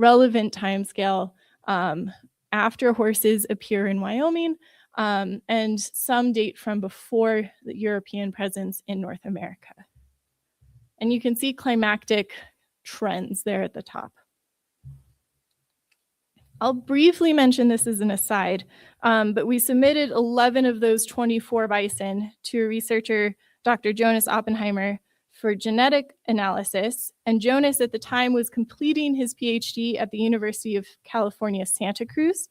relevant timescale after horses appear in Wyoming, and some date from before the European presence in North America. And you can see climactic trends there at the top. I'll briefly mention this as an aside, but we submitted 11 of those 24 bison to a researcher, Dr. Jonas Oppenheimer, for genetic analysis. And Jonas at the time was completing his PhD at the University of California, Santa Cruz.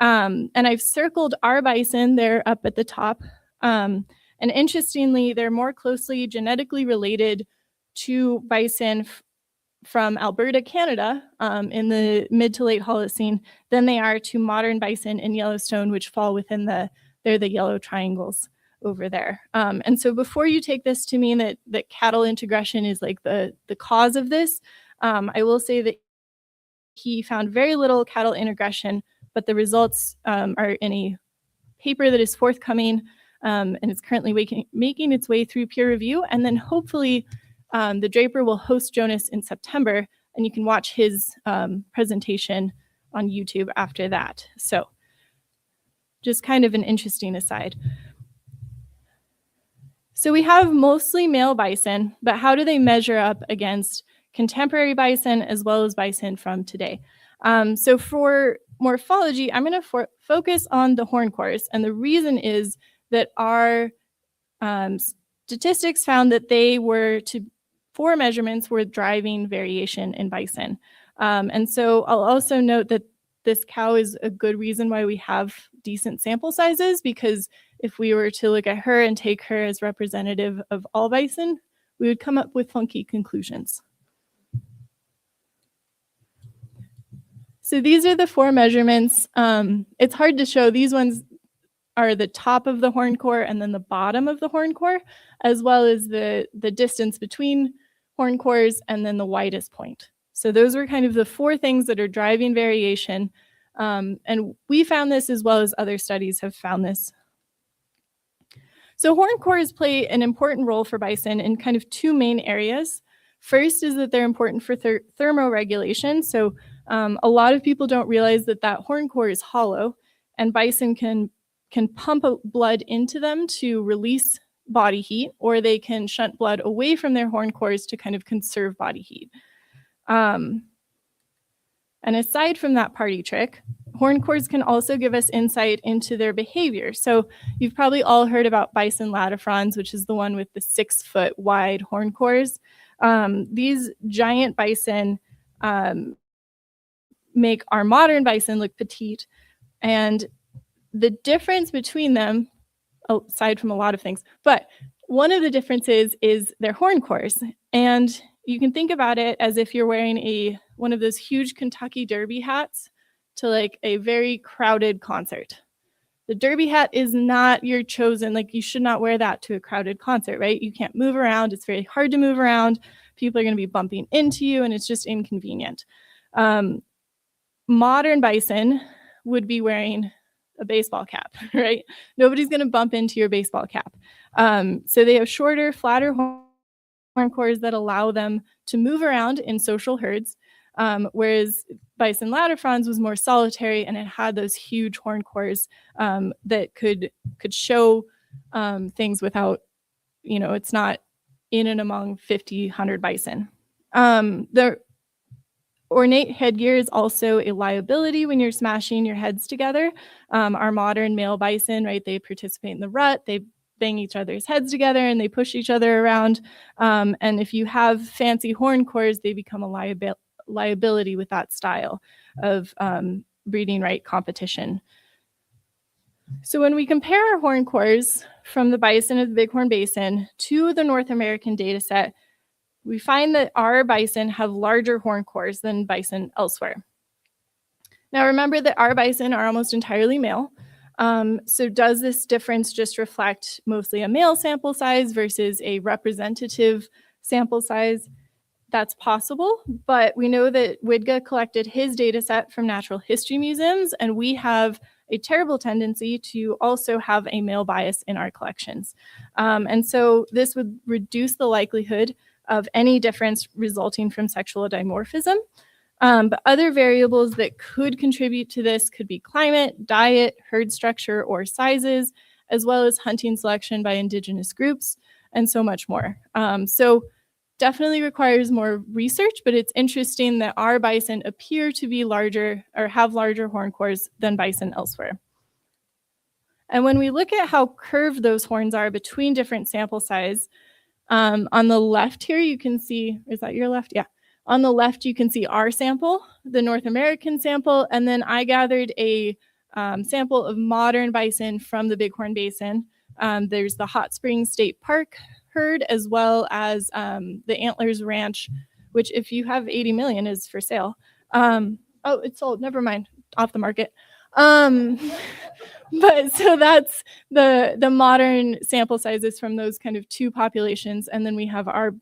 And I've circled our bison, they're up at the top. And interestingly, they're more closely genetically related to bison from Alberta, Canada, in the mid to late Holocene than they are to modern bison in Yellowstone, which fall within they're the yellow triangles over there. And so before you take this to mean that cattle integration is like the cause of this, I will say that he found very little cattle integration, but the results are in a paper that is forthcoming, and it's currently making its way through peer review. And then hopefully the Draper will host Jonas in September, and you can watch his presentation on YouTube after that. So just kind of an interesting aside. So we have mostly male bison, but how do they measure up against contemporary bison as well as bison from today? So for morphology, I'm going to focus on the horn cores. And the reason is that our statistics found that they were for measurements were driving variation in bison. And so I'll also note that this cow is a good reason why we have decent sample sizes, because if we were to look at her and take her as representative of all bison, we would come up with funky conclusions. So these are the 4 measurements. It's hard to show. These ones are the top of the horn core and then the bottom of the horn core, as well as the distance between horn cores and then the widest point. So those were kind of the 4 things that are driving variation. And we found this as well as other studies have found this. So horn cores play an important role for bison in kind of 2 main areas. First is that they're important for thermoregulation. So a lot of people don't realize that horn core is hollow, and bison can pump blood into them to release body heat, or they can shunt blood away from their horn cores to kind of conserve body heat. And aside from that party trick, horn cores can also give us insight into their behavior. So you've probably all heard about Bison latifrons, which is the one with the 6-foot wide horn cores. These giant bison make our modern bison look petite. And the difference between them, aside from a lot of things, but one of the differences is their horn cores. And you can think about it as if you're wearing one of those huge Kentucky Derby hats to like a very crowded concert. The Derby hat is not your chosen, like you should not wear that to a crowded concert, right? You can't move around. It's very hard to move around. People are going to be bumping into you, and it's just inconvenient. Modern bison would be wearing a baseball cap, right? Nobody's going to bump into your baseball cap. So they have shorter, flatter horn cores that allow them to move around in social herds, whereas Bison latifrons was more solitary, and it had those huge horn cores that could show things without, it's not in and among 50, 100 bison. The ornate headgear is also a liability when you're smashing your heads together. Our modern male bison, right, they participate in the rut, they bang each other's heads together and they push each other around. And if you have fancy horn cores, they become a liability with that style of breeding right competition. So when we compare our horn cores from the bison of the Bighorn Basin to the North American data set, we find that our bison have larger horn cores than bison elsewhere. Now remember that our bison are almost entirely male. So does this difference just reflect mostly a male sample size versus a representative sample size? That's possible, but we know that Widga collected his data set from natural history museums, and we have a terrible tendency to also have a male bias in our collections. And so this would reduce the likelihood of any difference resulting from sexual dimorphism. But other variables that could contribute to this could be climate, diet, herd structure, or sizes, as well as hunting selection by indigenous groups, and so much more. So definitely requires more research, but it's interesting that our bison appear to be larger or have larger horn cores than bison elsewhere. And when we look at how curved those horns are between different sample size, on the left here, you can see, is that your left? Yeah. On the left, you can see our sample, the North American sample, and then I gathered a sample of modern bison from the Bighorn Basin. There's the Hot Springs State Park herd, as well as the Antlers Ranch, which if you have 80 million is for sale. Oh, it's sold, never mind, off the market. But so that's the modern sample sizes from those kind of two populations. And then we have our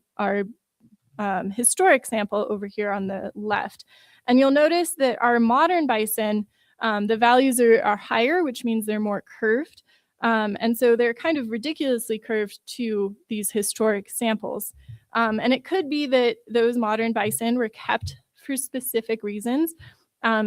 historic sample over here on the left. And you'll notice that our modern bison, the values are higher, which means they're more curved. And so they're kind of ridiculously curved to these historic samples. And it could be that those modern bison were kept for specific reasons.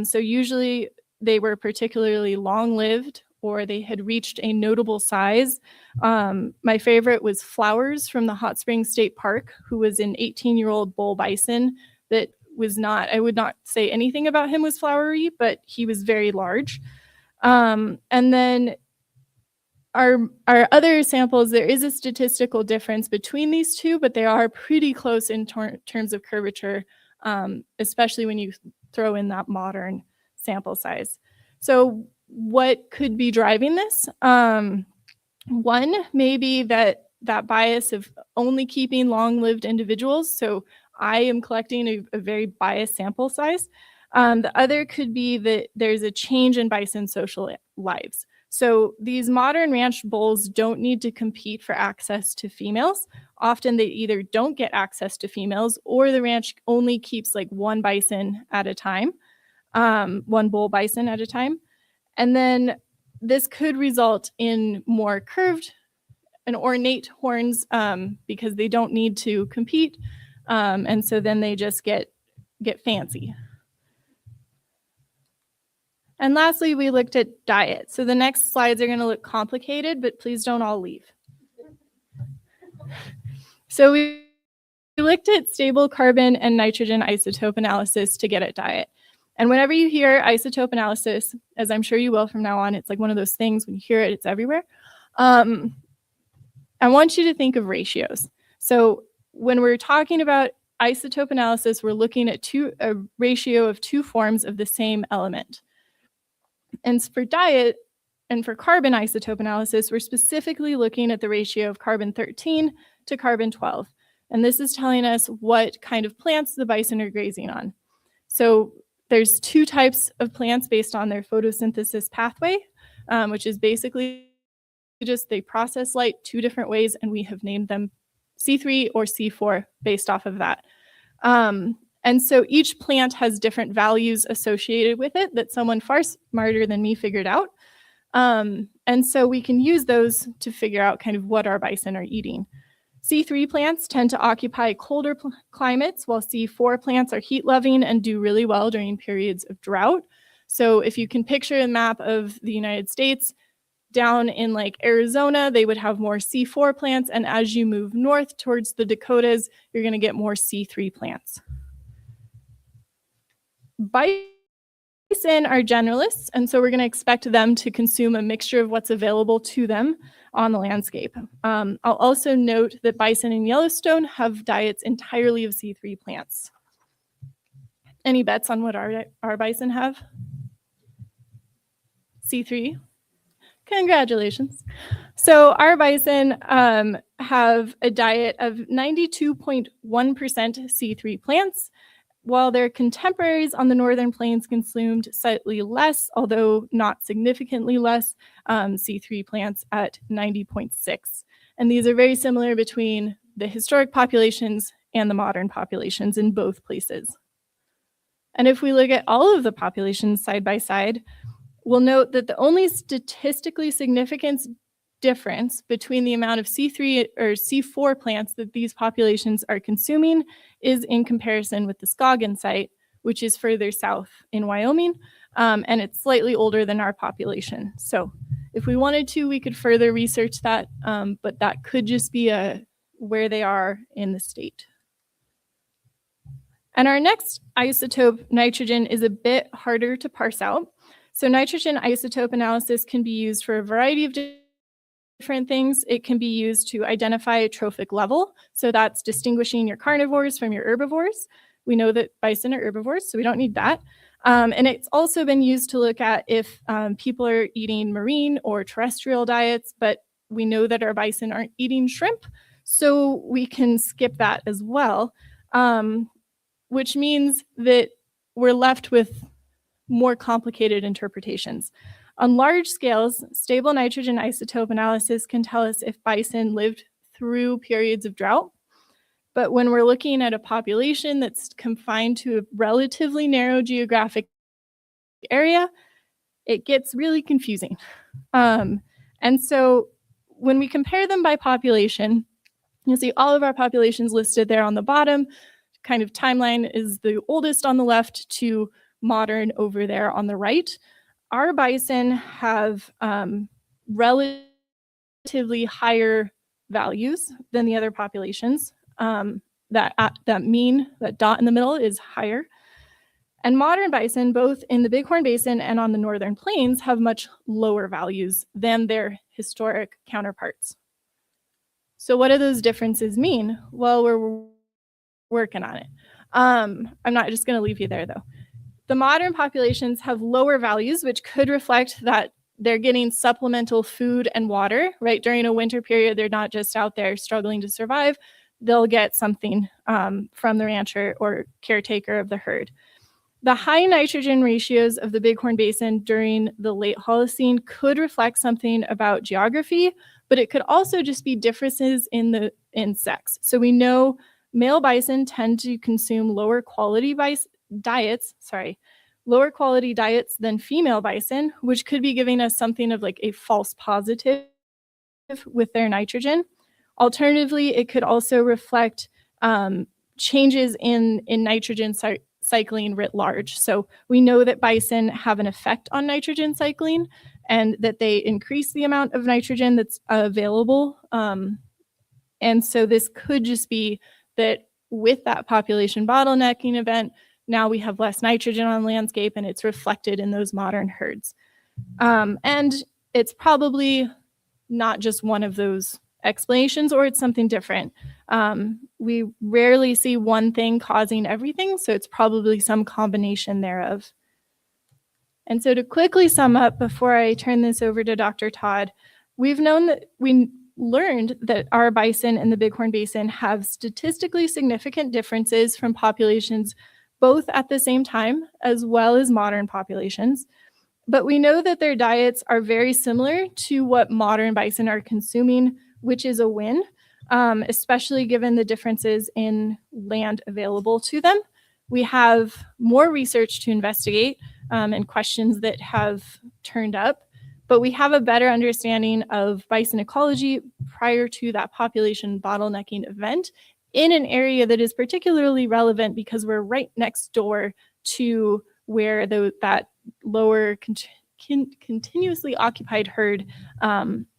So usually they were particularly long-lived or they had reached a notable size. My favorite was Flowers from the Hot Springs State Park, who was an 18-year-old bull bison that was not, I would not say anything about him was flowery, but he was very large. And then our other samples, there is a statistical difference between these two, but they are pretty close in terms of curvature, especially when you throw in that modern sample size. So what could be driving this? One, maybe that bias of only keeping long-lived individuals. So I am collecting a very biased sample size. The other could be that there's a change in bison social lives. So these modern ranch bulls don't need to compete for access to females. Often they either don't get access to females or the ranch only keeps like one bison at a time, one bull bison at a time. And then this could result in more curved and ornate horns because they don't need to compete. And so then they just get fancy. And lastly, we looked at diet. So the next slides are going to look complicated, but please don't all leave. So we looked at stable carbon and nitrogen isotope analysis to get at diet. And whenever you hear isotope analysis, as I'm sure you will from now on, it's like one of those things when you hear it, it's everywhere. I want you to think of ratios. So when we're talking about isotope analysis, we're looking at a ratio of two forms of the same element. And for diet and for carbon isotope analysis, we're specifically looking at the ratio of carbon-13 to carbon-12. And this is telling us what kind of plants the bison are grazing on. So there's two types of plants based on their photosynthesis pathway, which is basically just they process light two different ways, and we have named them C3 or C4 based off of that. And so each plant has different values associated with it that someone far smarter than me figured out. And so we can use those to figure out kind of what our bison are eating. C3 plants tend to occupy colder climates, while C4 plants are heat-loving and do really well during periods of drought. So if you can picture a map of the United States, down in like Arizona, they would have more C4 plants, and as you move north towards the Dakotas, you're going to get more C3 plants. Bison are generalists, and so we're going to expect them to consume a mixture of what's available to them on the landscape. I'll also note that bison in Yellowstone have diets entirely of C3 plants. Any bets on what our bison have? C3? Congratulations. So our bison have a diet of 92.1% C3 plants, while their contemporaries on the Northern Plains consumed slightly less, although not significantly less, C3 plants at 90.6. And these are very similar between the historic populations and the modern populations in both places. And if we look at all of the populations side by side, we'll note that the only statistically significant difference between the amount of C3 or C4 plants that these populations are consuming is in comparison with the Scoggin site, which is further south in Wyoming, and it's slightly older than our population. So if we wanted to, we could further research that, but that could just be where they are in the state. And our next isotope, nitrogen, is a bit harder to parse out. So nitrogen isotope analysis can be used for a variety of different things. It can be used to identify a trophic level. So that's distinguishing your carnivores from your herbivores. We know that bison are herbivores, so we don't need that. And it's also been used to look at if people are eating marine or terrestrial diets, but we know that our bison aren't eating shrimp, so we can skip that as well, which means that we're left with more complicated interpretations. On large scales, stable nitrogen isotope analysis can tell us if bison lived through periods of drought. But when we're looking at a population that's confined to a relatively narrow geographic area, it gets really confusing. And so when we compare them by population, you'll see all of our populations listed there on the bottom. Kind of timeline is the oldest on the left to modern over there on the right. Our bison have relatively higher values than the other populations. That mean, that dot in the middle, is higher. And modern bison, both in the Bighorn Basin and on the northern plains, have much lower values than their historic counterparts. So what do those differences mean? Well, we're working on it. I'm not just going to leave you there, though. The modern populations have lower values, which could reflect that they're getting supplemental food and water, right? During a winter period, they're not just out there struggling to survive. They'll get something from the rancher or caretaker of the herd. The high nitrogen ratios of the Bighorn Basin during the late Holocene could reflect something about geography, but it could also just be differences in sex. So we know male bison tend to consume lower quality diets than female bison, which could be giving us something of like a false positive with their nitrogen. Alternatively, it could also reflect changes in nitrogen cycling writ large. So we know that bison have an effect on nitrogen cycling and that they increase the amount of nitrogen that's available. And so this could just be that with that population bottlenecking event, now we have less nitrogen on landscape and it's reflected in those modern herds. And it's probably not just one of those explanations, or it's something different. We rarely see one thing causing everything, so it's probably some combination thereof. And so to quickly sum up before I turn this over to Dr. Todd, we learned that our bison in the Bighorn Basin have statistically significant differences from populations both at the same time as well as modern populations. But we know that their diets are very similar to what modern bison are consuming, which is a win, especially given the differences in land available to them. We have more research to investigate and questions that have turned up, but we have a better understanding of bison ecology prior to that population bottlenecking event in an area that is particularly relevant because we're right next door to where that lower continuously occupied herd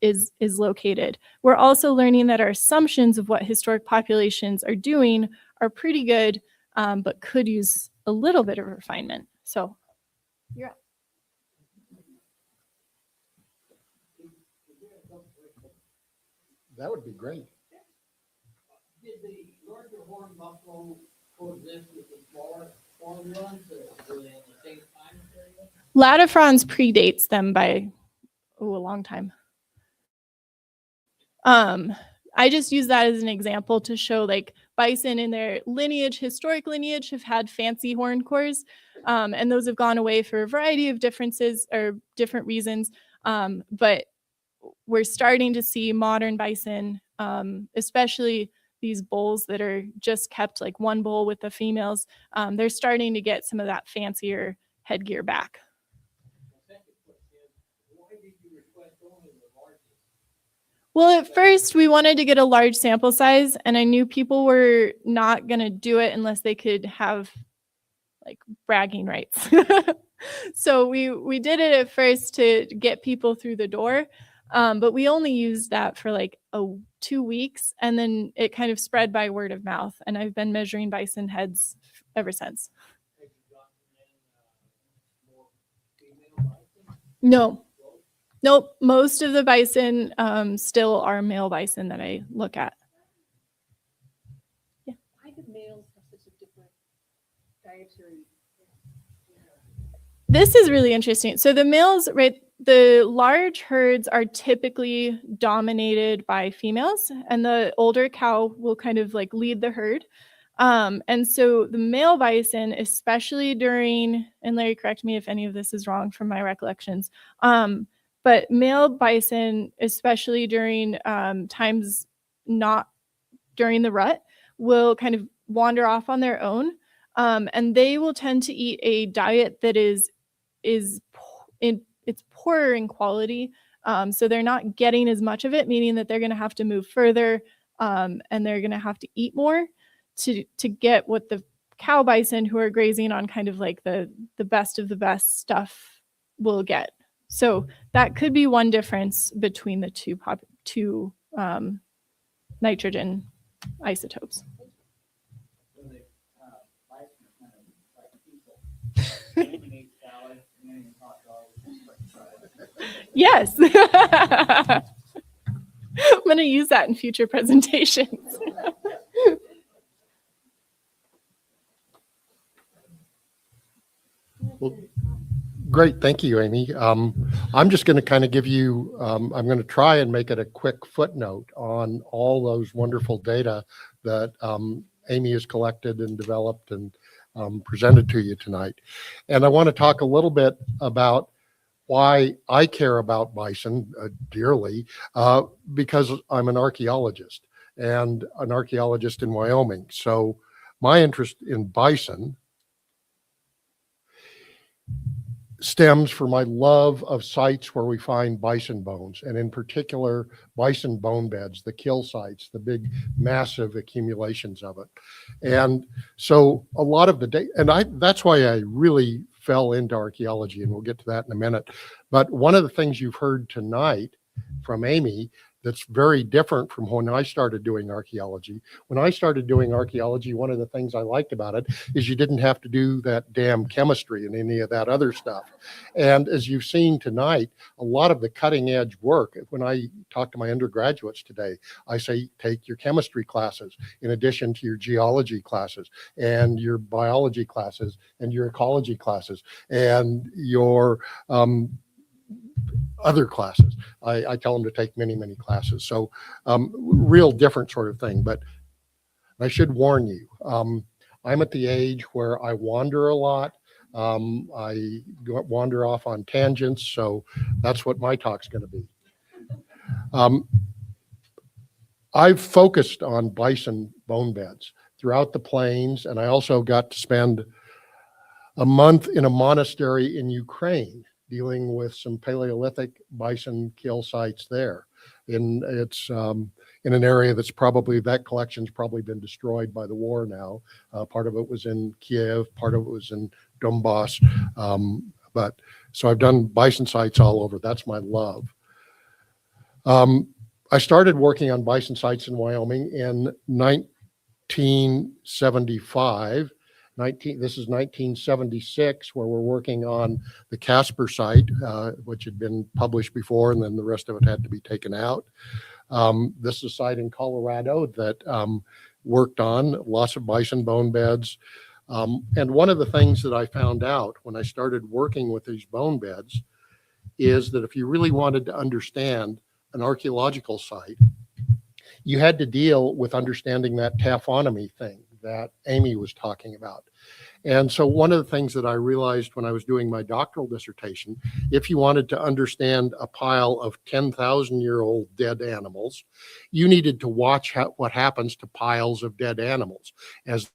is located. We're also learning that our assumptions of what historic populations are doing are pretty good, but could use a little bit of refinement. So you're up. That would be great. Did the larger horn buffalo coexist with the smaller horn ones? Were they at the same time period? Latifrons predates them by a long time. I just use that as an example to show like bison in their lineage, historic lineage, have had fancy horn cores, and those have gone away for a variety of differences or different reasons. But we're starting to see modern bison, especially these bulls that are just kept like one bull with the females. They're starting to get some of that fancier headgear back. Well, at first we wanted to get a large sample size, and I knew people were not going to do it unless they could have like bragging rights. So we did it at first to get people through the door, but we only used that for like 2 weeks, and then it kind of spread by word of mouth. And I've been measuring bison heads ever since. Have you gotten in, more female bison? No, nope. Most of the bison still are male bison that I look at. Why do males have such a different dietary? This is really interesting. So the males, right, the large herds are typically dominated by females, and the older cow will kind of like lead the herd. And so the male bison, especially during, and Larry, correct me if any of this is wrong from my recollections, but male bison, especially during times not during the rut, will kind of wander off on their own. And they will tend to eat a diet that it's poorer in quality. So they're not getting as much of it, meaning that they're going to have to move further, and they're going to have to eat more to get what the cow bison who are grazing on kind of like the best of the best stuff will get. So that could be one difference between the two nitrogen isotopes. So the, bison are kind of like people. Women eat salad, men eat hot dogs. Yes. I'm going to use that in future presentations. Well, great. Thank you, Amy. I'm just going to kind of give you, I'm going to try and make it a quick footnote on all those wonderful data that Amy has collected and developed and presented to you tonight. And I want to talk a little bit about why I care about bison dearly, because I'm an archaeologist and an archaeologist in Wyoming. So my interest in bison stems from my love of sites where we find bison bones, and in particular, bison bone beds, the kill sites, the big, massive accumulations of it. And so a lot of the data, and that's why I really fell into archaeology, and we'll get to that in a minute. But one of the things you've heard tonight from Amy that's very different from when I started doing archaeology. When I started doing archaeology, one of the things I liked about it is you didn't have to do that damn chemistry and any of that other stuff. And as you've seen tonight, a lot of the cutting edge work, when I talk to my undergraduates today, I say, take your chemistry classes in addition to your geology classes and your biology classes and your ecology classes and your other classes. I tell them to take many, many classes. So real different sort of thing. But I should warn you, I'm at the age where I wander a lot. I wander off on tangents. So that's what my talk's going to be. I've focused on bison bone beds throughout the plains. And I also got to spend a month in a monastery in Ukraine dealing with some Paleolithic bison kill sites there. It's in an area that's probably, that collection's probably been destroyed by the war now. Part of it was in Kiev, part of it was in Donbass. But so I've done bison sites all over. That's my love. I started working on bison sites in Wyoming in 1975. This is 1976, where we're working on the Casper site, which had been published before, and then the rest of it had to be taken out. This is a site in Colorado that worked on lots of bison bone beds. And one of the things that I found out when I started working with these bone beds is that if you really wanted to understand an archaeological site, you had to deal with understanding that taphonomy thing that Amy was talking about. And so one of the things that I realized when I was doing my doctoral dissertation, if you wanted to understand a pile of 10,000-year-old dead animals, you needed to watch what happens to piles of dead animals as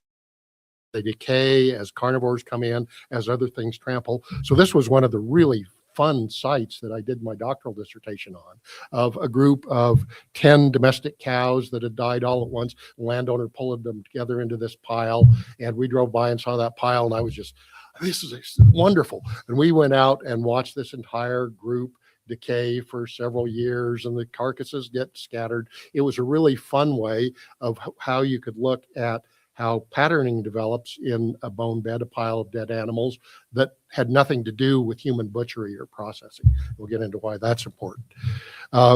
they decay, as carnivores come in, as other things trample. So this was one of the really fun sites that I did my doctoral dissertation on, of a group of 10 domestic cows that had died all at once. The landowner pulled them together into this pile, and we drove by and saw that pile, and I was just, this is wonderful. And we went out and watched this entire group decay for several years, and the carcasses get scattered. It was a really fun way of how you could look at how patterning develops in a bone bed, a pile of dead animals that had nothing to do with human butchery or processing. We'll get into why that's important.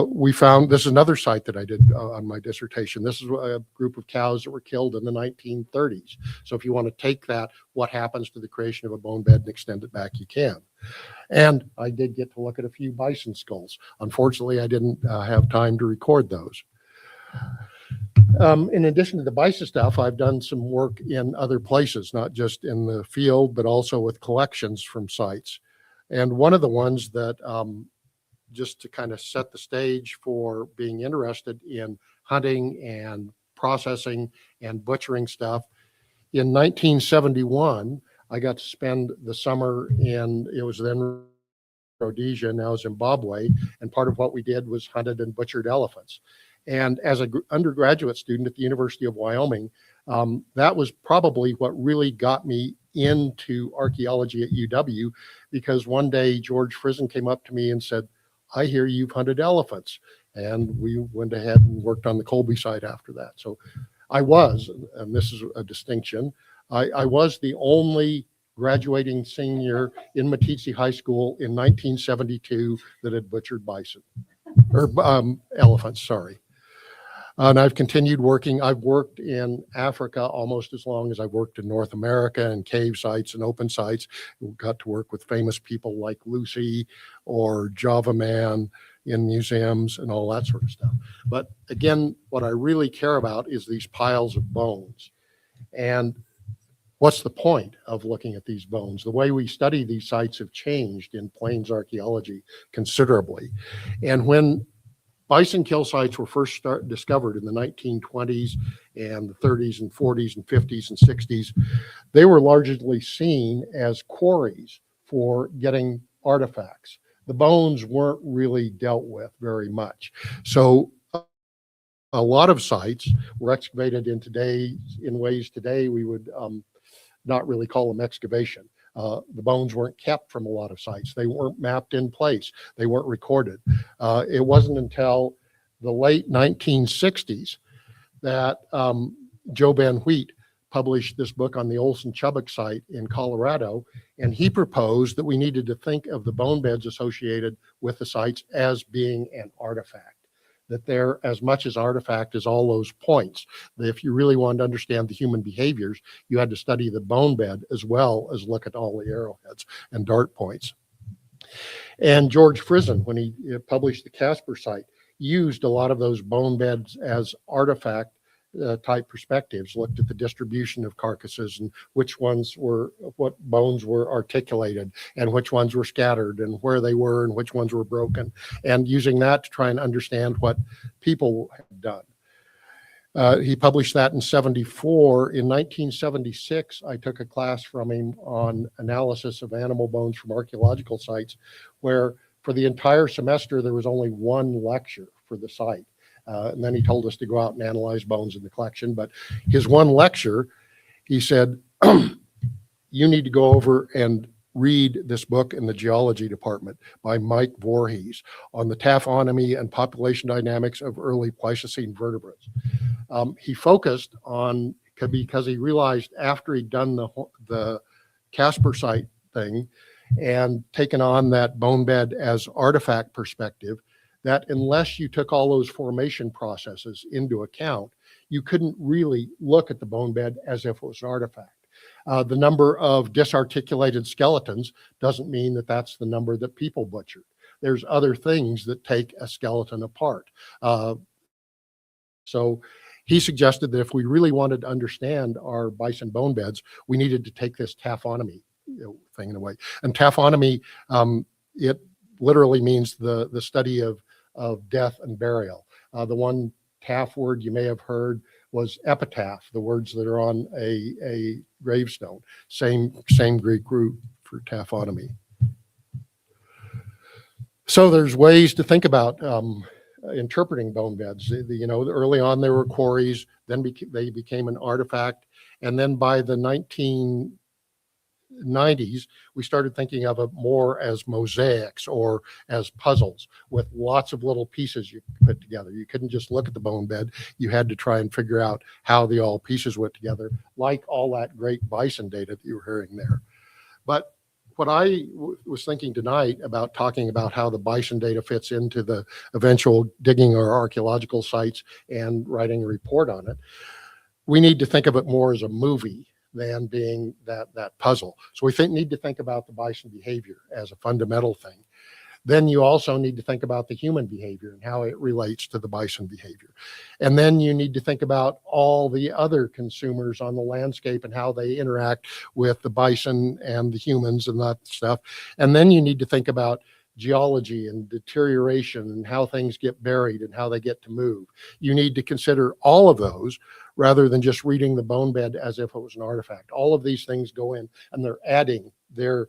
We found, this is another site that I did on my dissertation. This is a group of cows that were killed in the 1930s. So if you want to take that, what happens to the creation of a bone bed, and extend it back, you can. And I did get to look at a few bison skulls. Unfortunately, I didn't have time to record those. In addition to the bison stuff, I've done some work in other places, not just in the field, but also with collections from sites. And one of the ones that, just to kind of set the stage for being interested in hunting and processing and butchering stuff, in 1971, I got to spend the summer in, it was then Rhodesia, now Zimbabwe, and part of what we did was hunted and butchered elephants. And as an undergraduate student at the University of Wyoming, that was probably what really got me into archaeology at UW, because one day George Frizen came up to me and said, I hear you've hunted elephants. And we went ahead and worked on the Colby site after that. So I was, and this is a distinction, I was the only graduating senior in Meeteetse High School in 1972 that had butchered bison, or elephants, sorry. And I've continued working. I've worked in Africa almost as long as I've worked in North America, and cave sites and open sites. We got to work with famous people like Lucy or Java Man in museums and all that sort of stuff. But again, what I really care about is these piles of bones. And what's the point of looking at these bones? The way we study these sites have changed in plains archaeology considerably. And when bison kill sites were first discovered in the 1920s and the 30s and 40s and 50s and 60s, they were largely seen as quarries for getting artifacts. The bones weren't really dealt with very much. So a lot of sites were excavated in ways today we would not really call them excavation. The bones weren't kept from a lot of sites. They weren't mapped in place. They weren't recorded. It wasn't until the late 1960s that Joe Van Wheat published this book on the Olson Chubbuck site in Colorado, and he proposed that we needed to think of the bone beds associated with the sites as being an artifact, that they're as much as artifact as all those points. That if you really wanted to understand the human behaviors, you had to study the bone bed as well as look at all the arrowheads and dart points. And George Frizen, when he published the Casper site, used a lot of those bone beds as artifact type perspectives, looked at the distribution of carcasses and which ones were, what bones were articulated and which ones were scattered and where they were and which ones were broken, and using that to try and understand what people had done. He published that in 74. In 1976, I took a class from him on analysis of animal bones from archaeological sites, where for the entire semester, there was only one lecture for the site. And then he told us to go out and analyze bones in the collection. But his one lecture, he said, you need to go over and read this book in the geology department by Mike Voorhees on the taphonomy and population dynamics of early Pleistocene vertebrates. He focused on, because he realized after he'd done the Casper site thing and taken on that bone bed as artifact perspective, that unless you took all those formation processes into account, you couldn't really look at the bone bed as if it was an artifact. The number of disarticulated skeletons doesn't mean that that's the number that people butchered. There's other things that take a skeleton apart. So he suggested that if we really wanted to understand our bison bone beds, we needed to take this taphonomy thing in a way. And taphonomy, it literally means the study of death and burial. The one TAF word you may have heard was epitaph, the words that are on a gravestone. Same Greek root for taphonomy. So there's ways to think about interpreting bone beds. Early on there were quarries, then they became an artifact, and then by the 1990s, we started thinking of it more as mosaics or as puzzles with lots of little pieces you put together. You couldn't just look at the bone bed. You had to try and figure out how the all pieces went together, like all that great bison data that you were hearing there. But what I was thinking tonight about talking about how the bison data fits into the eventual digging our archaeological sites and writing a report on it, we need to think of it more as a movie than being that puzzle. So we need to think about the bison behavior as a fundamental thing. Then you also need to think about the human behavior and how it relates to the bison behavior. And then you need to think about all the other consumers on the landscape and how they interact with the bison and the humans and that stuff. And then you need to think about geology and deterioration and how things get buried and how they get to move. You need to consider all of those rather than just reading the bone bed as if it was an artifact. All of these things go in and they're adding their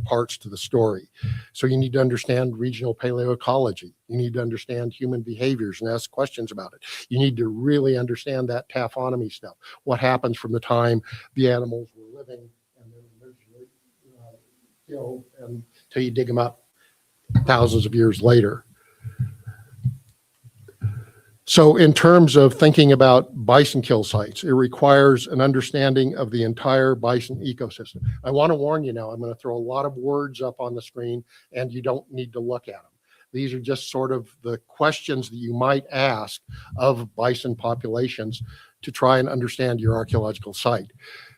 parts to the story. So you need to understand regional paleoecology. You need to understand human behaviors and ask questions about it. You need to really understand that taphonomy stuff. What happens from the time the animals were living and then originally killed until you dig them up thousands of years later. So in terms of thinking about bison kill sites, it requires an understanding of the entire bison ecosystem. I want to warn you now, I'm going to throw a lot of words up on the screen and you don't need to look at them. These are just sort of the questions that you might ask of bison populations to try and understand your archaeological site.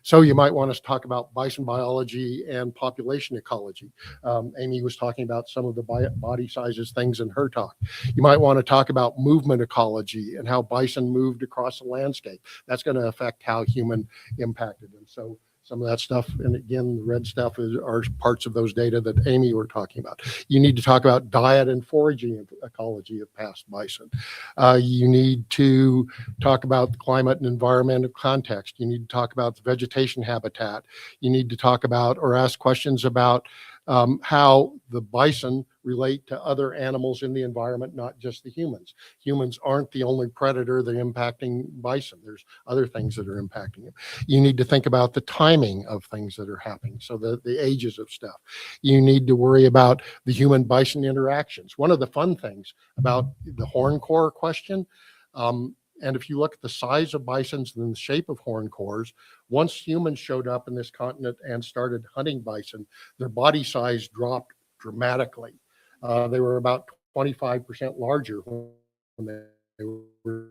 So you might want us to talk about bison biology and population ecology. Amy was talking about some of the body sizes things in her talk. You might want to talk about movement ecology and how bison moved across the landscape. That's going to affect how human impacted them. So some of that stuff, and again, the red stuff are parts of those data that Amy were talking about. You need to talk about diet and foraging ecology of past bison. You need to talk about the climate and environmental context. You need to talk about the vegetation habitat. You need to talk about or ask questions about how the bison relate to other animals in the environment, not just the humans. Humans aren't the only predator that are impacting bison. There's other things that are impacting them. You need to think about the timing of things that are happening, so the ages of stuff. You need to worry about the human-bison interactions. One of the fun things about the horn core question, and if you look at the size of bisons and the shape of horn cores, once humans showed up in this continent and started hunting bison, their body size dropped dramatically. They were about 25% larger when they were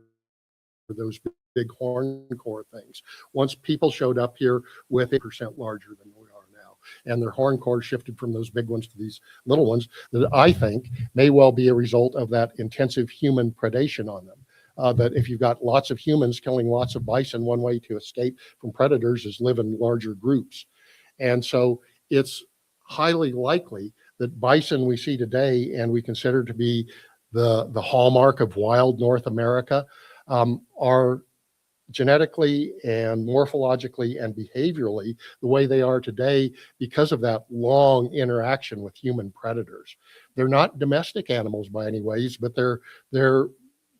those big horn core things. Once people showed up here with 8% larger than we are now, and their horn core shifted from those big ones to these little ones that I think may well be a result of that intensive human predation on them. That if you've got lots of humans killing lots of bison, one way to escape from predators is live in larger groups. And so it's highly likely that bison we see today and we consider to be the hallmark of wild North America are genetically and morphologically and behaviorally the way they are today because of that long interaction with human predators. They're not domestic animals by any ways, but their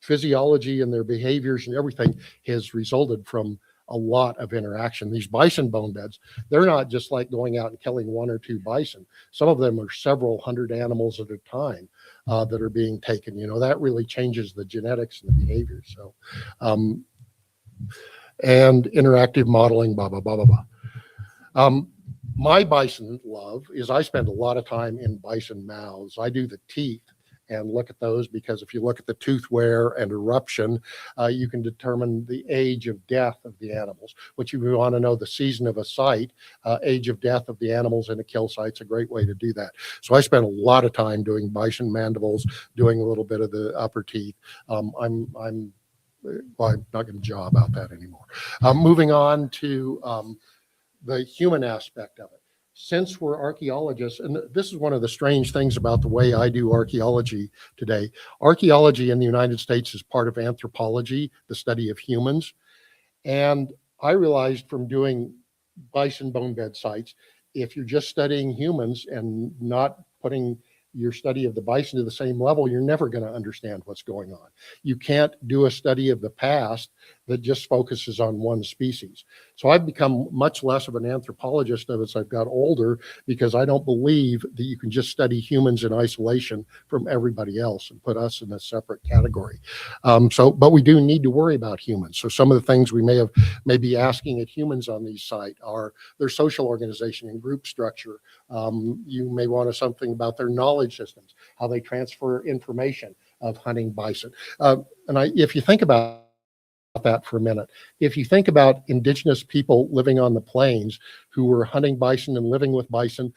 physiology and their behaviors and everything has resulted from a lot of interaction. These bison bone beds, they're not just like going out and killing one or two bison. Some of them are several hundred animals at a time that are being taken. That really changes the genetics and the behavior. So, and interactive modeling, blah, blah, blah, blah, blah. My bison love is I spend a lot of time in bison mouths. I do the teeth and look at those because if you look at the tooth wear and eruption, you can determine the age of death of the animals. What you want to know the season of a site, age of death of the animals in a kill site's a great way to do that. So I spend a lot of time doing bison mandibles, doing a little bit of the upper teeth. I'm not going to jaw about that anymore. Moving on to the human aspect of it. Since we're archaeologists, and this is one of the strange things about the way I do archaeology today, archaeology in the United States is part of anthropology, the study of humans. And I realized from doing bison bone bed sites, if you're just studying humans and not putting your study of the bison to the same level, you're never going to understand what's going on. You can't do a study of the past that just focuses on one species. So I've become much less of an anthropologist as I've got older, because I don't believe that you can just study humans in isolation from everybody else and put us in a separate category. But we do need to worry about humans. So some of the things we may be asking at humans on these sites are their social organization and group structure. You may want to something about their knowledge systems, how they transfer information of hunting bison. If you think about that for a minute, if you think about indigenous people living on the plains who were hunting bison and living with bison,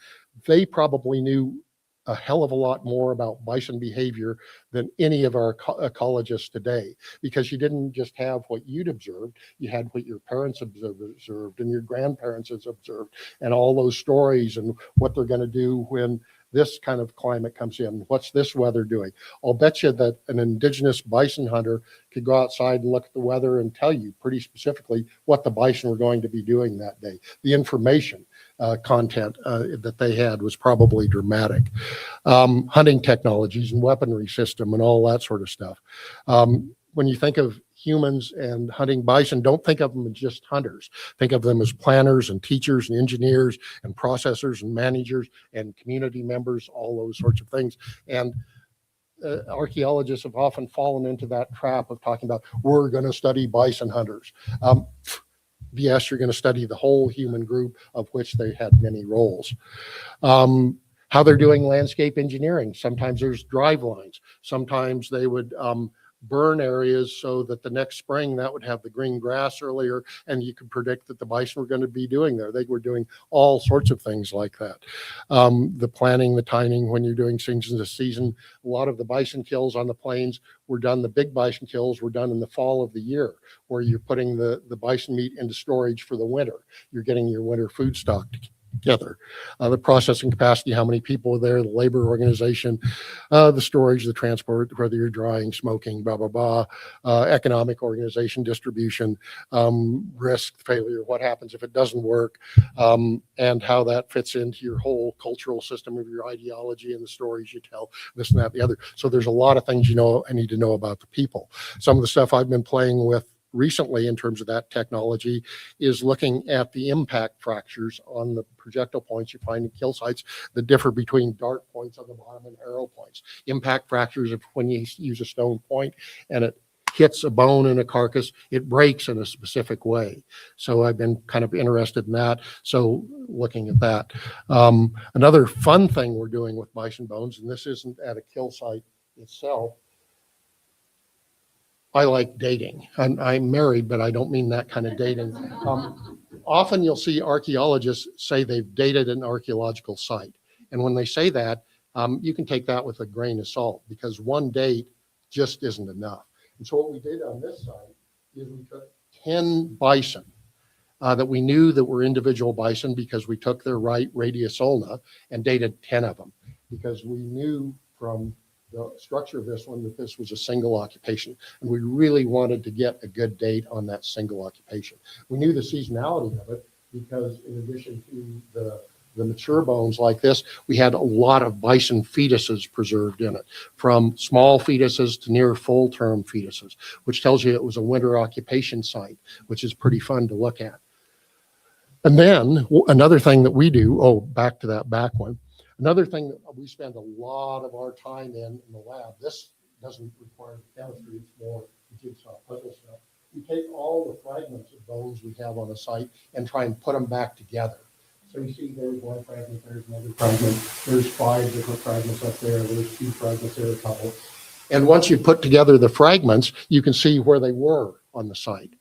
they probably knew a hell of a lot more about bison behavior than any of our ecologists today, because you didn't just have what you'd observed, you had what your parents observed and your grandparents has observed, and all those stories and what they're going to do when this kind of climate comes in. What's this weather doing? I'll bet you that an indigenous bison hunter could go outside and look at the weather and tell you pretty specifically what the bison were going to be doing that day. The information content that they had was probably dramatic. Hunting technologies and weaponry system and all that sort of stuff. When you think of humans and hunting bison, don't think of them as just hunters. Think of them as planners and teachers and engineers and processors and managers and community members, all those sorts of things. And archaeologists have often fallen into that trap of talking about, we're going to study bison hunters. Yes, you're going to study the whole human group, of which they had many roles. How they're doing landscape engineering. Sometimes there's drive lines. Sometimes they would burn areas so that the next spring that would have the green grass earlier, and you could predict that the bison were going to be doing there. They were doing all sorts of things like that. The planning, the timing, when you're doing things in the season, a lot of the bison kills on the plains were done, the big bison kills were done in the fall of the year, where you're putting the bison meat into storage for the winter. You're getting your winter food stock together. The processing capacity, how many people are there, the labor organization, the storage, the transport, whether you're drying, smoking, blah, blah, blah, economic organization, distribution, risk, failure, what happens if it doesn't work, and how that fits into your whole cultural system of your ideology and the stories you tell, this and that, the other. So there's a lot of things I need to know about the people. Some of the stuff I've been playing with recently in terms of that technology is looking at the impact fractures on the projectile points you find in kill sites that differ between dart points on the bottom and arrow points. Impact fractures of when you use a stone point and it hits a bone in a carcass, it breaks in a specific way. So I've been kind of interested in that. So looking at that. Another fun thing we're doing with bison bones, and this isn't at a kill site itself, I like dating. I'm married, but I don't mean that kind of dating. Often you'll see archaeologists say they've dated an archaeological site. And when they say that, you can take that with a grain of salt, because one date just isn't enough. And so what we did on this site is we took 10 bison that we knew that were individual bison, because we took their right radius ulna and dated 10 of them, because we knew from the structure of this one that this was a single occupation, and we really wanted to get a good date on that single occupation. We knew the seasonality of it because, in addition to the mature bones like this, we had a lot of bison fetuses preserved in it, from small fetuses to near full-term fetuses, which tells you it was a winter occupation site, which is pretty fun to look at. And then another thing that we do, back to that back one, another thing that we spend a lot of our time in the lab, this doesn't require chemistry, it's more jigsaw puzzle stuff. We take all the fragments of bones we have on a site and try and put them back together. So you see there's one fragment, there's another fragment, there's 5 different fragments up there, there's 2 fragments there, a couple. And once you put together the fragments, you can see where they were on the site.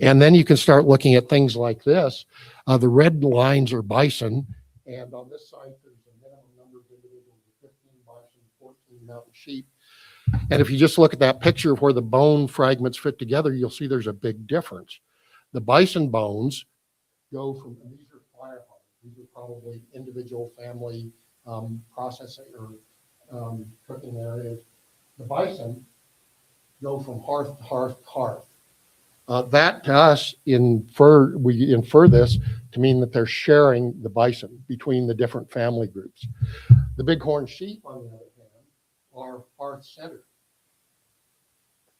And then you can start looking at things like this. The red lines are bison, and on this site, there's a minimum number of individuals, 15 bison, 14 mountain sheep. And if you just look at that picture of where the bone fragments fit together, you'll see there's a big difference. The bison bones go from, and these are firearms, these are probably individual family processing or cooking areas. The bison go from hearth to hearth to hearth. That to us, we infer this to mean that they're sharing the bison between the different family groups. The bighorn sheep, on the other hand, are hearth-centered.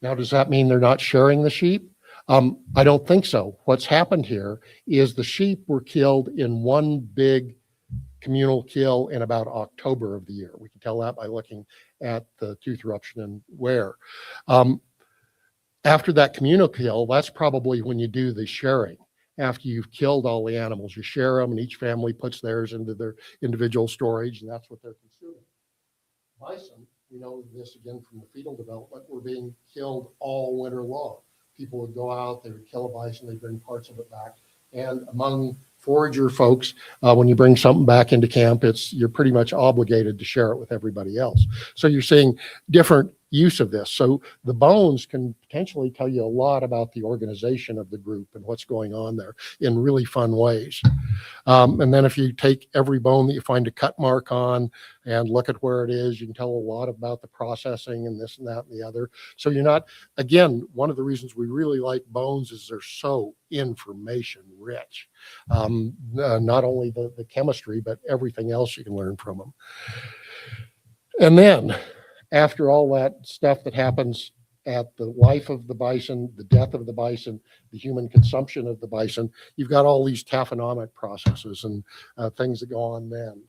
Now, does that mean they're not sharing the sheep? I don't think so. What's happened here is the sheep were killed in one big communal kill in about October of the year. We can tell that by looking at the tooth eruption and wear. After that communal kill, that's probably when you do the sharing. After you've killed all the animals, you share them, and each family puts theirs into their individual storage, and that's what they're consuming. Bison, we know this again from the fetal development, were being killed all winter long. People would go out, they would kill a bison, they'd bring parts of it back. And among forager folks, when you bring something back into camp, you're pretty much obligated to share it with everybody else. So you're seeing different use of this. So the bones can potentially tell you a lot about the organization of the group and what's going on there in really fun ways. And then if you take every bone that you find a cut mark on and look at where it is, you can tell a lot about the processing and this and that and the other. So you're not, again, one of the reasons we really like bones is they're so information rich. Not only the chemistry, but everything else you can learn from them. And then after all that stuff that happens at the life of the bison, the death of the bison, the human consumption of the bison, you've got all these taphonomic processes and things that go on then.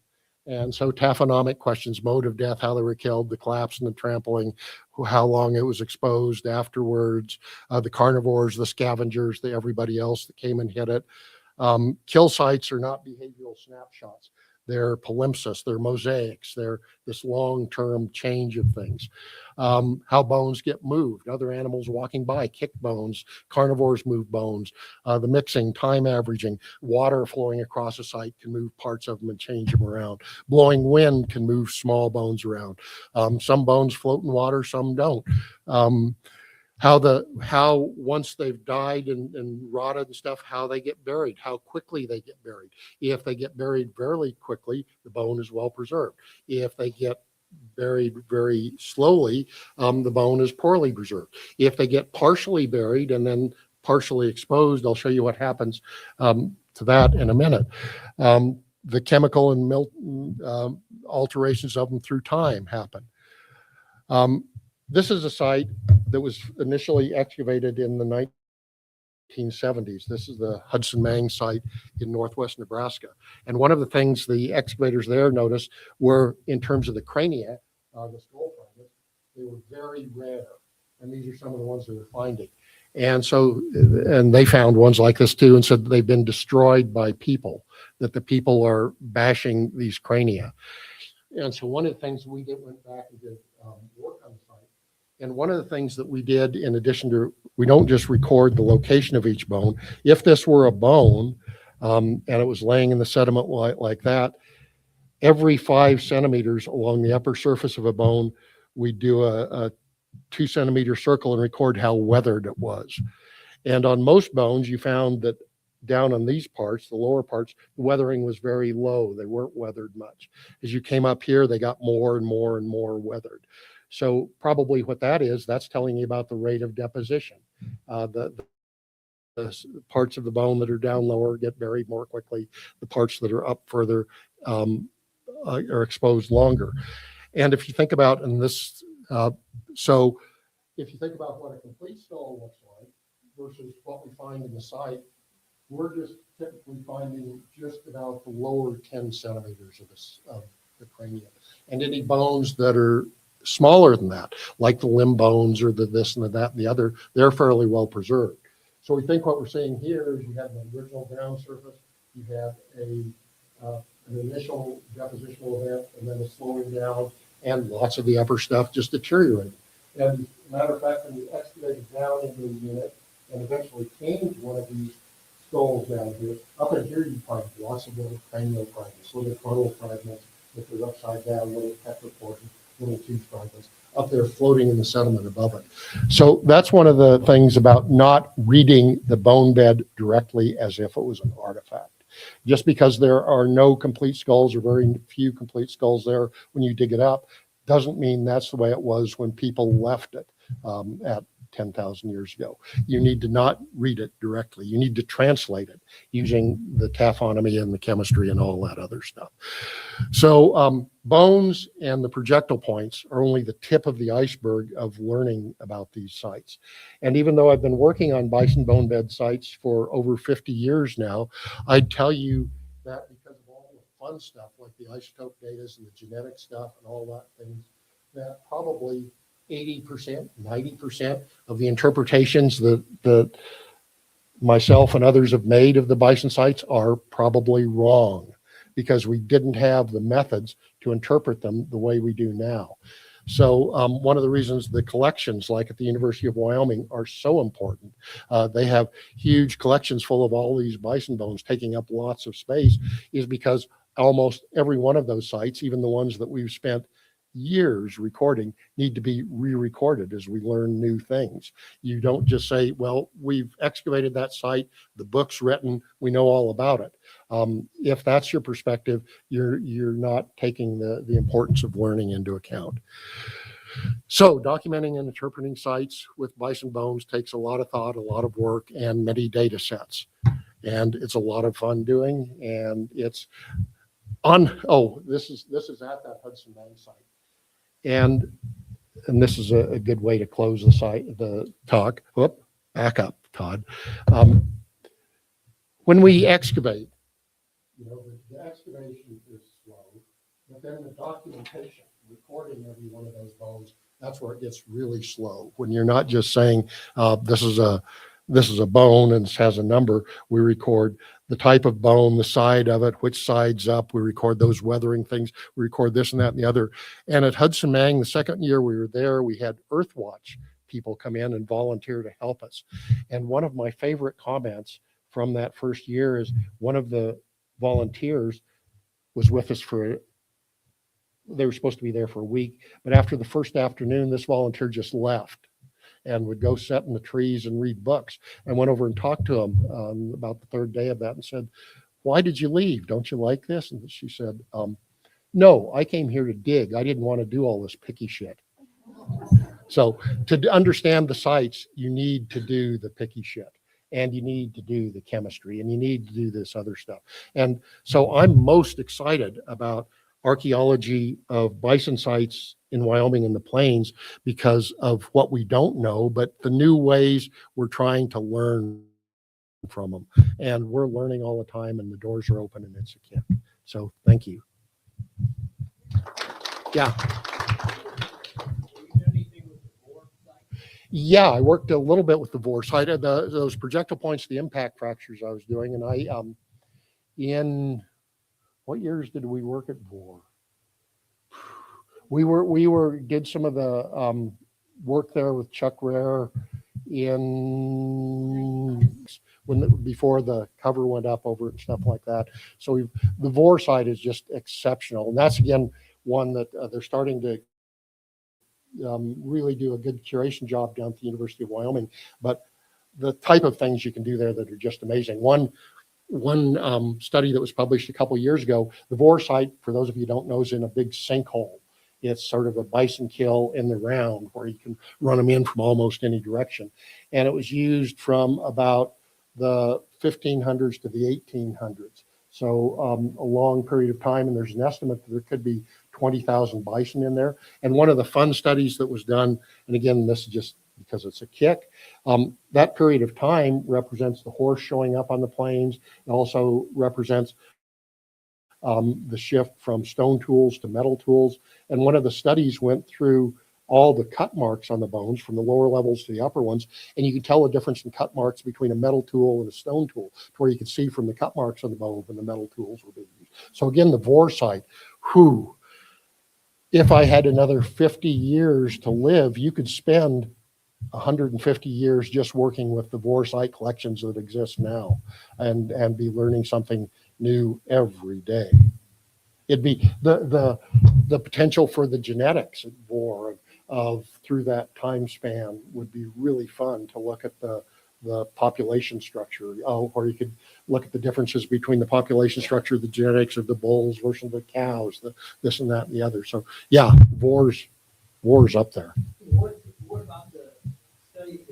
And so taphonomic questions, mode of death, how they were killed, the collapse and the trampling, how long it was exposed afterwards, the carnivores, the scavengers, everybody else that came and hit it. Kill sites are not behavioral snapshots. They're palimpsest, they're mosaics, they're this long-term change of things. How bones get moved, other animals walking by kick bones, carnivores move bones, the mixing, time averaging, water flowing across a site can move parts of them and change them around. Blowing wind can move small bones around. Some bones float in water, some don't. How once they've died and rotted and stuff, how they get buried, how quickly they get buried. If they get buried very quickly, the bone is well preserved. If they get buried very slowly, the bone is poorly preserved. If they get partially buried and then partially exposed, I'll show you what happens to that in a minute. The chemical and alterations of them through time happen. This is a site that was initially excavated in the 1970s. This is the Hudson Mang site in northwest Nebraska. And one of the things the excavators there noticed were, in terms of the crania, the skull fragments, they were very rare. And these are some of the ones they were finding. And so, and they found ones like this too, and said they've been destroyed by people, that the people are bashing these crania. And so one of the things we did, went back and did work on the site. And one of the things that we did, in addition to, we don't just record the location of each bone. If this were a bone and it was laying in the sediment like that, every 5 centimeters along the upper surface of a bone, we do a 2 centimeter circle and record how weathered it was. And on most bones, you found that down on these parts, the lower parts, the weathering was very low. They weren't weathered much. As you came up here, they got more and more and more weathered. So probably what that is, that's telling you about the rate of deposition. The parts of the bone that are down lower get buried more quickly. The parts that are up further are exposed longer. And if you think about, and this, so if you think about what a complete skull looks like versus what we find in the site, we're just typically finding just about the lower 10 centimeters of the cranium. And any bones that are smaller than that, like the limb bones or the this and the that and the other, they're fairly well preserved. So we think what we're seeing here is you have an original ground surface, you have an initial depositional event, and then a slowing down, and lots of the upper stuff just deteriorating. And as a matter of fact, when you excavated down into the unit and eventually came to one of these skulls down here, up in here you find lots of little cranial fragments, little frontal fragments, if they're upside down, little tetraportions, little tooth fragments up there floating in the sediment above it. So that's one of the things about not reading the bone bed directly as if it was an artifact. Just because there are no complete skulls or very few complete skulls there when you dig it up, doesn't mean that's the way it was when people left it at 10,000 years ago. You need to not read it directly. You need to translate it using the taphonomy and the chemistry and all that other stuff. So bones and the projectile points are only the tip of the iceberg of learning about these sites. And even though I've been working on bison bone bed sites for over 50 years now, I'd tell you that because of all the fun stuff like the isotope data and the genetic stuff and all that things, that probably 80%, 90% of the interpretations that myself and others have made of the bison sites are probably wrong because we didn't have the methods to interpret them the way we do now. So one of the reasons the collections like at the University of Wyoming are so important, they have huge collections full of all these bison bones taking up lots of space, is because almost every one of those sites, even the ones that we've spent years recording, need to be re-recorded as we learn new things. You don't just say, well, we've excavated that site, the book's written, we know all about it. If that's your perspective, you're not taking the importance of learning into account. So documenting and interpreting sites with bison bones takes a lot of thought, a lot of work, and many data sets. And it's a lot of fun doing, and it's on, oh, this is at that Hudson Bay site. And this is a good way to close the talk. Whoop, back up, Todd. When we excavate, the excavation is slow, but then the documentation, recording every one of those bones, that's where it gets really slow. When you're not just saying this is a bone and it has a number, we record the type of bone, the side of it, which side's up. We record those weathering things. We record this and that and the other. And at Hudson Mang, the second year we were there, we had Earthwatch people come in and volunteer to help us. And one of my favorite comments from that first year is one of the volunteers was with us they were supposed to be there for a week, but after the first afternoon, this volunteer just left and would go sit in the trees and read books. I went over and talked to him about the third day of that and said, why did you leave? Don't you like this? And she said, no, I came here to dig. I didn't want to do all this picky shit. So to understand the sites, you need to do the picky shit, and you need to do the chemistry, and you need to do this other stuff. And so I'm most excited about archaeology of bison sites in Wyoming and the plains because of what we don't know, but the new ways we're trying to learn from them. And we're learning all the time, and the doors are open, and it's a kick. So thank you. Yeah. Yeah, I worked a little bit with the VOR site. Those projectile points, the impact fractures I was doing, and I in what years did we work at VOR? We did some of the work there with Chuck Rare before the cover went up over it and stuff like that. So the VOR site is just exceptional, and that's again one that they're starting to really do a good curation job down at the University of Wyoming. But the type of things you can do there that are just amazing. One study that was published a couple years ago, the VOR site, for those of you who don't know, is in a big sinkhole. It's sort of a bison kill in the round where you can run them in from almost any direction. And it was used from about the 1500s to the 1800s. So a long period of time, and there's an estimate that there could be 20,000 bison in there. And one of the fun studies that was done, and again, this is just because it's a kick, that period of time represents the horse showing up on the plains. It also represents the shift from stone tools to metal tools. And one of the studies went through all the cut marks on the bones from the lower levels to the upper ones. And you can tell the difference in cut marks between a metal tool and a stone tool, to where you can see from the cut marks on the bone when the metal tools were being used. So again, the VOR site, if I had another 50 years to live, you could spend 150 years just working with the VOR site collections that exist now and be learning something new every day. It'd be the potential for the genetics at VOR of through that time span would be really fun to look at the population structure, or you could look at the differences between the population structure, the genetics of the bulls versus the cows, this and that and the other. So yeah, VOR's up there. What about the study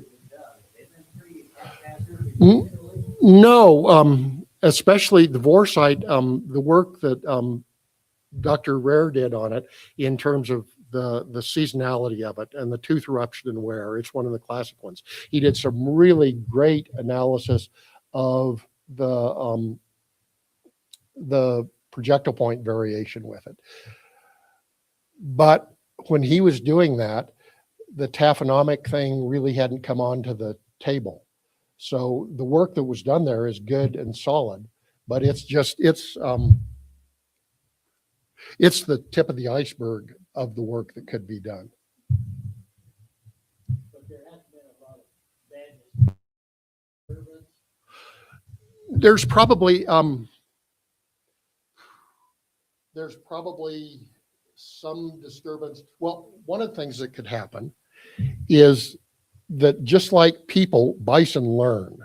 Mm, No, especially the vorsight, the work that Dr. Rare did on it in terms of the seasonality of it and the tooth eruption and wear. It's one of the classic ones. He did some really great analysis of the projectile point variation with it. But when he was doing that, the taphonomic thing really hadn't come onto the table. So the work that was done there is good and solid, but it's the tip of the iceberg of the work that could be done. But there has been a lot of bad disturbance. There's probably some disturbance. Well, one of the things that could happen is that just like people, bison learn.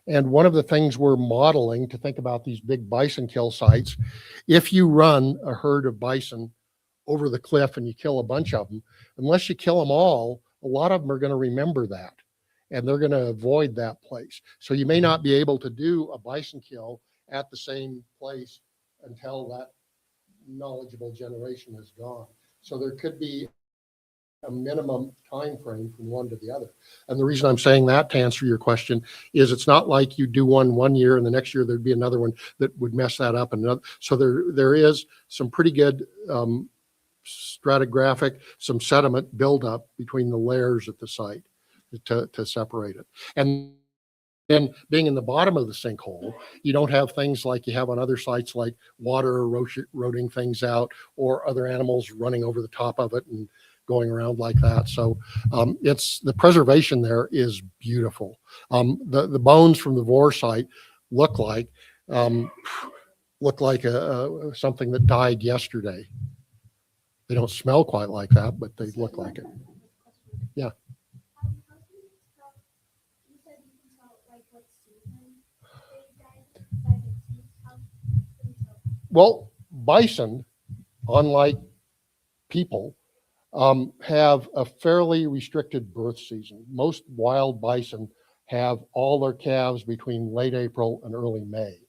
And one of the things we're modeling to think about these big bison kill sites, if you run a herd of bison over the cliff and you kill a bunch of them, unless you kill them all, a lot of them are going to remember that and they're going to avoid that place. So you may not be able to do a bison kill at the same place until that knowledgeable generation is gone. So there could be a minimum time frame from one to the other. And the reason I'm saying that, to answer your question, is it's not like you do one year and the next year there'd be another one that would mess that up. And so there is some pretty good stratigraphic, some sediment buildup between the layers at the site to separate it. And then being in the bottom of the sinkhole, you don't have things like you have on other sites like water eroding things out or other animals running over the top of it and going around like that. So it's the preservation there is beautiful. The bones from the vor site look like something that died yesterday. They don't smell quite like that, but they look like it. Yeah. Well, bison, unlike people, have a fairly restricted birth season. Most wild bison have all their calves between late April and early May.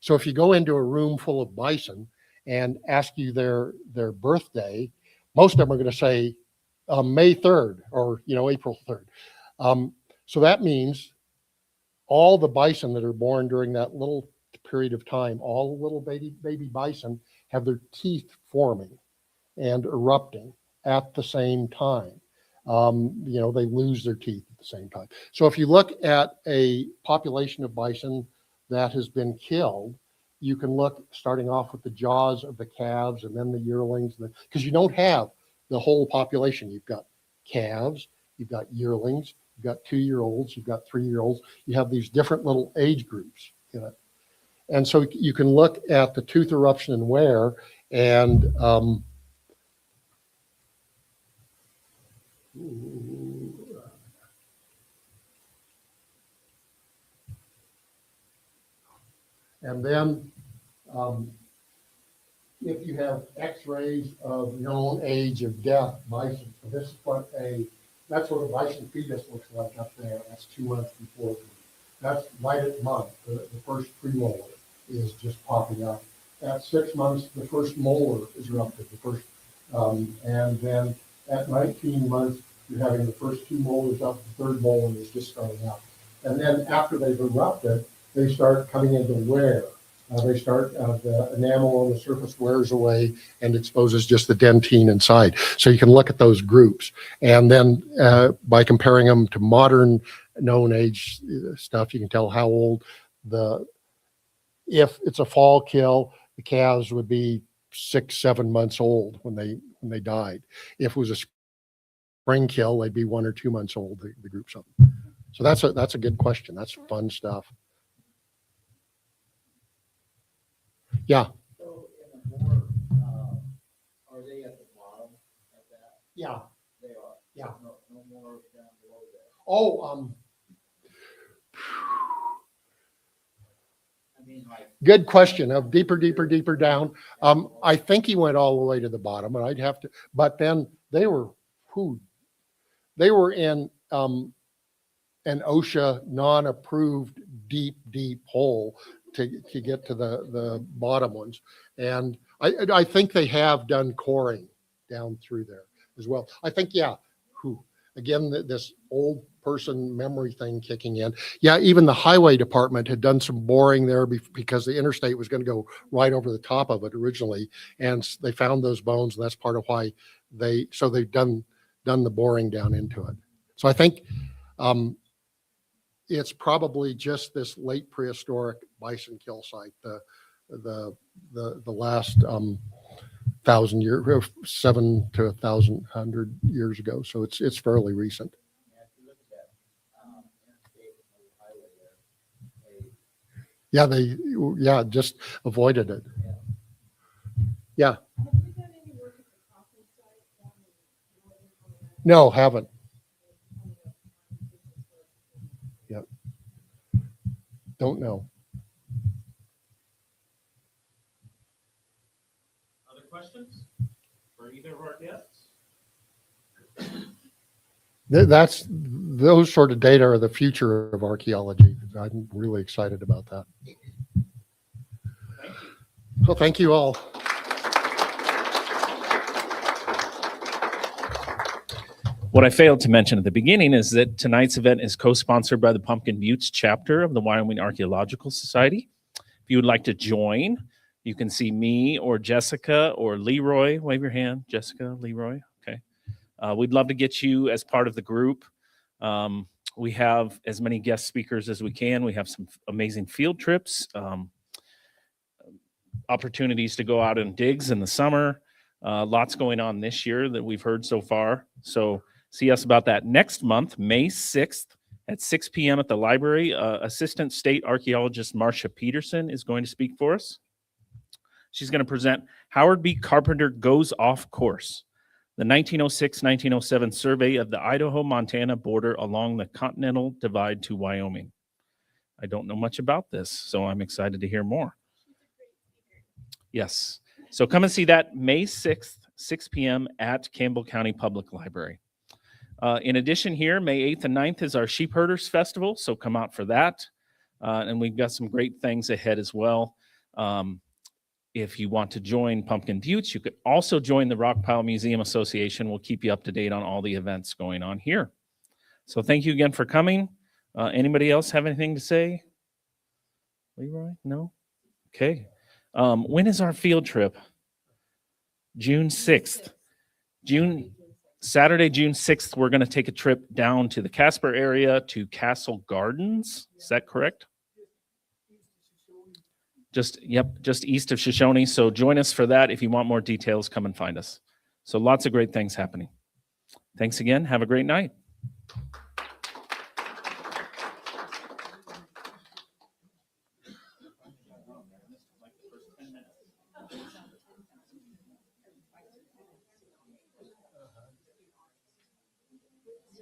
So if you go into a room full of bison and ask you their birthday, most of them are going to say May 3rd or April 3rd. So that means all the bison that are born during that little period of time, all the little baby bison have their teeth forming and erupting at the same time. They lose their teeth at the same time. So if you look at a population of bison that has been killed, you can look starting off with the jaws of the calves and then the yearlings, because you don't have the whole population. You've got calves, you've got yearlings, you've got 2-year-olds, you've got 3-year-olds. You have these different little age groups in it. And so you can look at the tooth eruption and wear and then if you have x-rays of known age of death bison, so this is that's what a bison fetus looks like up there. That's 2 months before. That's right at month. The first premolar is just popping up. At 6 months, the first molar is erupted. And then at 19 months, you're having the first 2 molars up. The third molar is just starting up. And then after they've erupted, they start coming into wear. The enamel on the surface wears away and exposes just the dentine inside. So you can look at those groups. And then by comparing them to modern known age stuff, you can tell how old if it's a fall kill, the calves would be 6-7 months old when they died. If it was a spring kill, they'd be 1 or 2 months old, the groups of them. So that's a good question. That's fun stuff. Yeah. So in the board, are they at the bottom of that? Yeah. They are. Yeah. No more down below that. Oh, I mean, like. good question. Of deeper down. I think he went all the way to the bottom, but I'd have to. But then they were in an OSHA non-approved deep hole to get to the bottom ones. And I think they have done coring down through there as well. I think, yeah, again, this old person memory thing kicking in. Yeah, even the highway department had done some boring there because the interstate was going to go right over the top of it originally. And they found those bones, and that's part of why they've done the boring down into it. So I think it's probably just this late prehistoric bison kill site, the last 1,000 years, 7 to 1,100 years ago. So it's fairly recent. Yeah, they just avoided it. Yeah. No, haven't. Yep. Don't know. Other questions for either of our guests? Those sort of data are the future of archaeology. I'm really excited about that. So thank you all. What I failed to mention at the beginning is that tonight's event is co-sponsored by the Pumpkin Buttes chapter of the Wyoming Archaeological Society. If you would like to join, you can see me or Jessica or Leroy. Wave your hand, Jessica, Leroy. Okay. We'd love to get you as part of the group. We have as many guest speakers as we can. We have some amazing field trips, opportunities to go out and digs in the summer. Lots going on this year that we've heard so far. So see us about that next month, May 6th at 6 p.m. at the library. Assistant State Archaeologist Marcia Peterson is going to speak for us. She's going to present Howard B. Carpenter Goes Off Course, the 1906-1907 survey of the Idaho-Montana border along the Continental Divide to Wyoming. I don't know much about this, so I'm excited to hear more. Yes. So come and see that May 6th, 6 p.m. at Campbell County Public Library. In addition here, May 8th and 9th is our Sheep Herders Festival, so come out for that. And we've got some great things ahead as well. If you want to join Pumpkin Buttes, you could also join the Rockpile Museum Association. We'll keep you up to date on all the events going on here. So thank you again for coming. Anybody else have anything to say? Leroy? No? Okay. When is our field trip? June 6th. Saturday, June 6th, we're going to take a trip down to the Casper area to Castle Gardens. Is that correct? Just east of Shoshone. So join us for that. If you want more details, come and find us. So lots of great things happening. Thanks again. Have a great night.